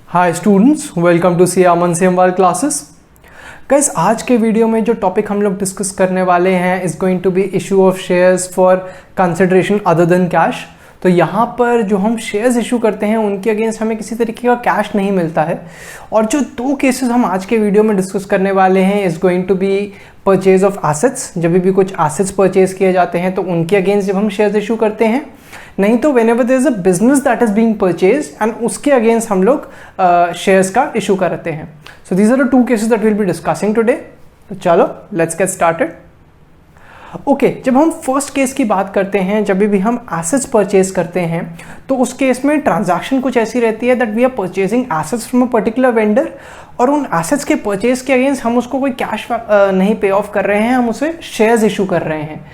Hi students, welcome to C Aman Semwal classes. Guys, आज के video में जो टॉपिक हम लोग डिस्कस करने वाले हैं is going to be issue of shares for consideration other than cash. तो यहाँ पर जो हम शेयर्स इशू करते हैं उनके अगेंस्ट हमें किसी तरीके का कैश नहीं मिलता है। और जो दो केसेस हम आज के वीडियो में डिस्कस करने वाले हैं is going to be purchase of assets. जब भी कुछ एसेट्स परचेज किए जाते हैं तो उनके अगेंस्ट जब हम शेयर्स इशू करते हैं, नहीं तो whenever there is a business that is being purchased and उसके अगेंस्ट हम लोग शेयर्स का इशू करते हैं। So these are the two cases that will be discussing today. तो चलो लेट्स गेट स्टार्टेड। ओके, जब हम फर्स्ट केस की बात करते हैं, जब भी हम एसेट्स परचेज करते हैं तो उस केस में ट्रांजैक्शन कुछ ऐसी रहती है that we are purchasing assets from a particular vendor, और उन एसेट्स के परचेज के अगेंस्ट हम उसको कोई कैश नहीं पे ऑफ कर रहे हैं, हम उसे शेयर्स इशू कर रहे हैं।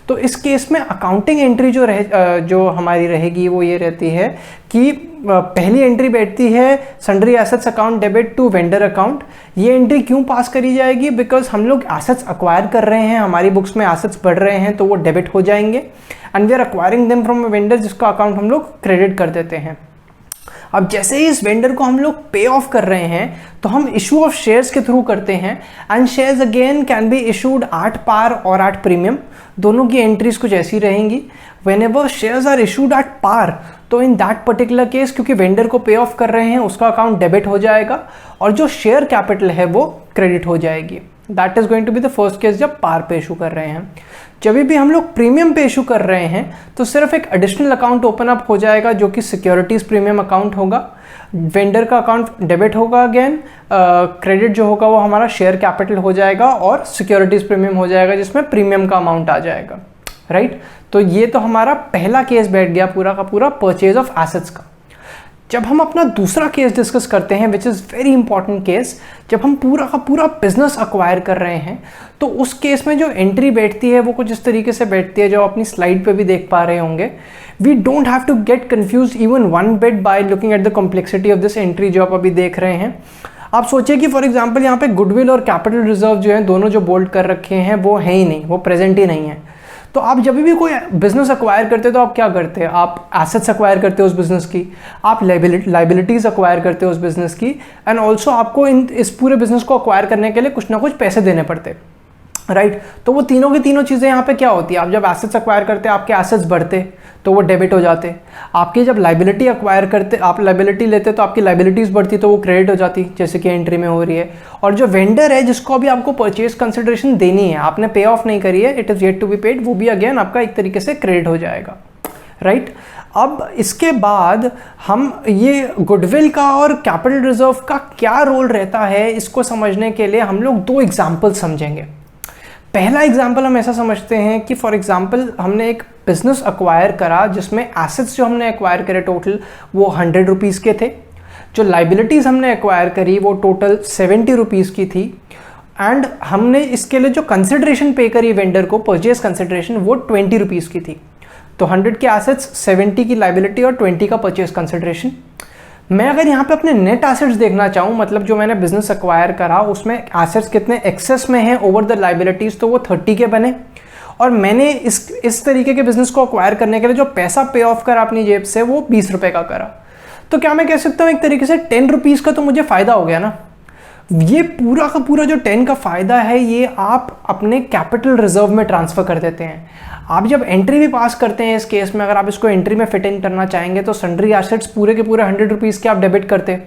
तो इस केस में अकाउंटिंग एंट्री जो हमारी रहेगी वो ये रहती है कि पहली एंट्री बैठती है sundry assets account debit to vendor account. ये एंट्री क्यों पास करी जाएगी? बिकॉज हम लोग एसेट्स अक्वायर कर रहे हैं, हमारी बुक्स में एसेट्स बढ़ रहे हैं तो वो डेबिट हो जाएंगे and we are acquiring them from a vendor, जिसका अकाउंट हम लोग क्रेडिट कर देते हैं। अब जैसे ही इस वेंडर को हम लोग पे ऑफ कर रहे हैं तो हम इशू ऑफ शेयर्स के थ्रू करते हैं and shares again can be issued at par और एट प्रीमियम। दोनों की एंट्रीज कुछ ऐसी रहेंगी। Whenever shares are issued at par, तो इन दैट पर्टिकुलर केस क्योंकि वेंडर को पे ऑफ कर रहे हैं उसका अकाउंट डेबिट हो जाएगा और जो शेयर कैपिटल है वो क्रेडिट हो जाएगी। That is going to be the first case जब पार पे इशू कर रहे हैं। जब भी हम लोग प्रीमियम पे इशू कर रहे हैं तो सिर्फ एक एडिशनल अकाउंट ओपन अप हो जाएगा जो कि सिक्योरिटीज प्रीमियम अकाउंट होगा। वेंडर का अकाउंट डेबिट होगा, अगेन क्रेडिट जो होगा वो हमारा शेयर कैपिटल हो जाएगा और सिक्योरिटीज प्रीमियम हो जाएगा जिसमें प्रीमियम का अमाउंट आ जाएगा। राइट, तो ये तो हमारा पहला केस बैठ गया पूरा का पूरा परचेज ऑफ एसेट्स का। जब हम अपना दूसरा केस डिस्कस करते हैं which is very important case, जब हम पूरा का पूरा बिजनेस अक्वायर कर रहे हैं तो उस केस में जो एंट्री बैठती है वो कुछ इस तरीके से बैठती है जो अपनी स्लाइड पे भी देख पा रहे होंगे। We don't have to get confuse even one bit by looking at the complexity of this entry जो आप अभी देख रहे हैं। आप सोचिए कि फॉर एग्जाम्पल यहाँ पे गुडविल और कैपिटल रिजर्व जो है दोनों जो बोल्ड कर रखे हैं वो है ही नहीं, वो प्रेजेंट ही नहीं है। तो आप जब भी कोई बिजनेस अक्वायर करते हो तो आप क्या करते हैं? आप एसेट्स अक्वायर करते हो उस बिजनेस की, आप लाइबिलिटीज अक्वायर करते हो उस बिजनेस की, एंड ऑल्सो आपको इस पूरे बिजनेस को अक्वायर करने के लिए कुछ ना कुछ पैसे देने पड़ते हैं। राइट, तो वो तीनों की तीनों चीज़ें यहाँ पे क्या होती है? आप जब एसेट्स अक्वायर करते आपके एसेट्स बढ़ते तो वो डेबिट हो जाते। आपकी जब लाइबिलिटी अक्वायर करते, आप लाइबिलिटी लेते तो आपकी लाइबिलिटीज़ बढ़ती तो वो क्रेडिट हो जाती, जैसे कि एंट्री में हो रही है। और जो वेंडर है जिसको अभी आपको परचेज कंसिडरेशन देनी है, आपने पे ऑफ नहीं करी है, it is yet to be paid, वो भी अगेन आपका एक तरीके से क्रेडिट हो जाएगा। राइट, अब इसके बाद हम ये गुडविल का और कैपिटल रिजर्व का क्या रोल रहता है इसको समझने के लिए हम लोग दो एग्जाम्पल समझेंगे। पहला एग्जाम्पल हम ऐसा समझते हैं कि फॉर एग्जाम्पल हमने एक बिजनेस अक्वायर करा जिसमें एसेट्स जो हमने अक्वायर करे टोटल वो 100 रुपीज़ के थे, जो लाइबिलिटीज़ हमने अक्वायर करी वो टोटल 70 रुपीज़ की थी, एंड हमने इसके लिए जो कंसिडरेशन पे करी वेंडर को परचेज कंसिडरेशन वो 20 रुपीज़ की थी। तो 100 के एसेट्स, 70 की लाइबिलिटी और 20 का परचेज कंसिडरेशन। मैं अगर यहाँ पे अपने नेट एसेट्स देखना चाहूँ, मतलब जो मैंने बिजनेस अक्वायर करा उसमें एसेट्स कितने एक्सेस में हैं ओवर द लाइबिलिटीज़, तो वो 30 के बने। और मैंने इस तरीके के बिजनेस को अक्वायर करने के लिए जो पैसा पे ऑफ करा अपनी जेब से वो 20 रुपये का करा। तो क्या मैं कह सकता हूँ एक तरीके से 10 रुपीज़ का तो मुझे फ़ायदा हो गया ना। ये पूरा का पूरा जो 10 का फ़ायदा है ये आप अपने कैपिटल रिजर्व में ट्रांसफ़र कर देते हैं। आप जब एंट्री भी पास करते हैं इस केस में, अगर आप इसको एंट्री में फिट इन करना चाहेंगे तो सन्ड्री एसेट्स पूरे के पूरे 100 रुपीज़ के आप डेबिट करते,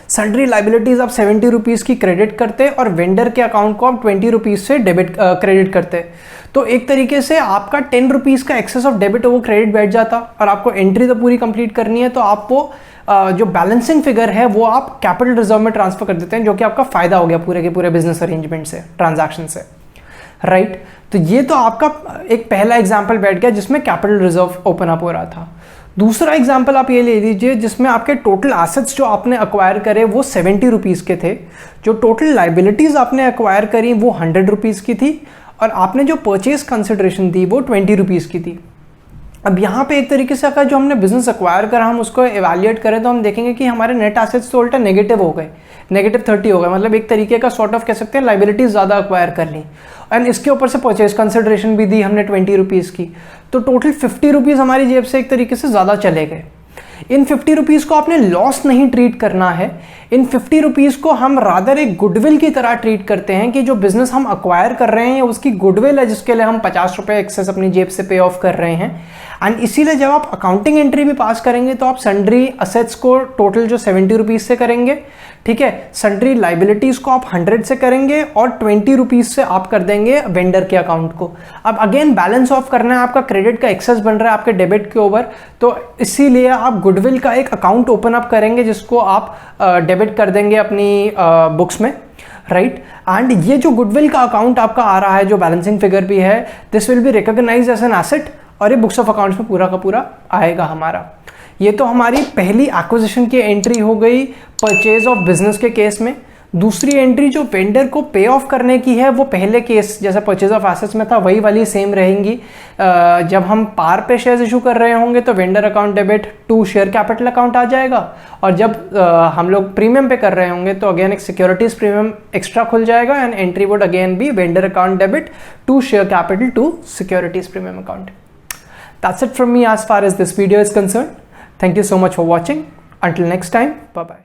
सन्ड्री लाइबिलिटीज़ आप 70 रुपीज़ की क्रेडिट करते और वेंडर के अकाउंट को आप 20 रुपीज़ से क्रेडिट करते। तो एक तरीके से आपका 10 रुपीज़ का एक्सेस ऑफ डेबिट वो क्रेडिट बैठ जाता और आपको एंट्री तो पूरी कंप्लीट करनी है, तो आप वो जो बैलेंसिंग फिगर है वो आप कैपिटल रिजर्व में ट्रांसफर कर देते हैं, जो कि आपका फ़ायदा हो गया पूरे के पूरे बिजनेस अरेंजमेंट से, ट्रांजैक्शन से। राइट, तो ये तो आपका एक पहला एग्जाम्पल बैठ गया जिसमें कैपिटल रिजर्व ओपन अप हो रहा था। दूसरा एग्जाम्पल आप ये ले लीजिए जिसमें आपके टोटल एसेट्स जो आपने अक्वायर करे वो 70 रुपीज़ के थे, जो टोटल लाइबिलिटीज़ आपने अक्वायर करी वो 100 रुपीज़ की थी और आपने जो परचेज कंसिडरेशन दी वो 20 रुपीज़ की थी। अब यहाँ पे एक तरीके से अगर जो हमने बिजनेस अक्वायर करा हम उसको एवेल्युएट करें तो हम देखेंगे कि हमारे नेट एसेट्स तो उल्टा नेगेटिव हो गए, -30 हो गए। मतलब एक तरीके का सॉर्ट ऑफ कह सकते हैं लाइबिलिटीज ज़्यादा अक्वायर कर ली एंड इसके ऊपर से परचेज कंसिडरेशन भी दी हमने 20 रुपीज़ की, तो टोटल 50 रुपीज़ हमारी जेब से एक तरीके से ज़्यादा चले गए। इन 50 रुपीज़ को आपने लॉस नहीं ट्रीट करना है, इन 50 रुपीज़ को हम रादर एक गुडविल की तरह ट्रीट करते हैं कि जो बिजनेस हम अक्वायर कर रहे हैं उसकी गुडविल है जिसके लिए हम 50 रुपये एक्सेस अपनी जेब से पे ऑफ कर रहे हैं। एंड इसीलिए जब आप अकाउंटिंग एंट्री भी पास करेंगे तो आप सन्ड्री असेट्स को टोटल जो 70 रुपीज़ से करेंगे, ठीक है, सन्ड्री लाइबिलिटीज़ को आप 100 से करेंगे और 20 रुपीज़ से आप कर देंगे वेंडर के अकाउंट को। अब अगेन बैलेंस ऑफ करना है, आपका क्रेडिट का एक्सेस बन रहा है आपके डेबिट के ऊपर, तो इसीलिए आप गुडविल का एक अकाउंट ओपन अप करेंगे जिसको आप डेबिट कर देंगे अपनी बुक्स में, राइट। एंड ये जो गुडविल का अकाउंट आपका आ रहा है, जो बैलेंसिंग फिगर भी है, this will be recognised as an asset और ये बुक्स ऑफ अकाउंट्स में पूरा का पूरा आएगा हमारा। ये तो हमारी पहली एक्विजिशन की एंट्री हो गई परचेज ऑफ बिजनेस के केस में। दूसरी एंट्री जो वेंडर को पे ऑफ करने की है वो पहले केस जैसे परचेज ऑफ एसेट्स में था वही वाली सेम रहेंगी। जब हम पार पे शेयर्स इशू कर रहे होंगे तो vendor account debit to share capital account आ जाएगा, और जब हम लोग प्रीमियम पे कर रहे होंगे तो अगेन एक सिक्योरिटीज प्रीमियम एक्स्ट्रा खुल जाएगा and entry would again be vendor account debit to share capital to securities premium account. That's it from me as far as this video is concerned. Thank you so much for watching. Until next time, bye bye.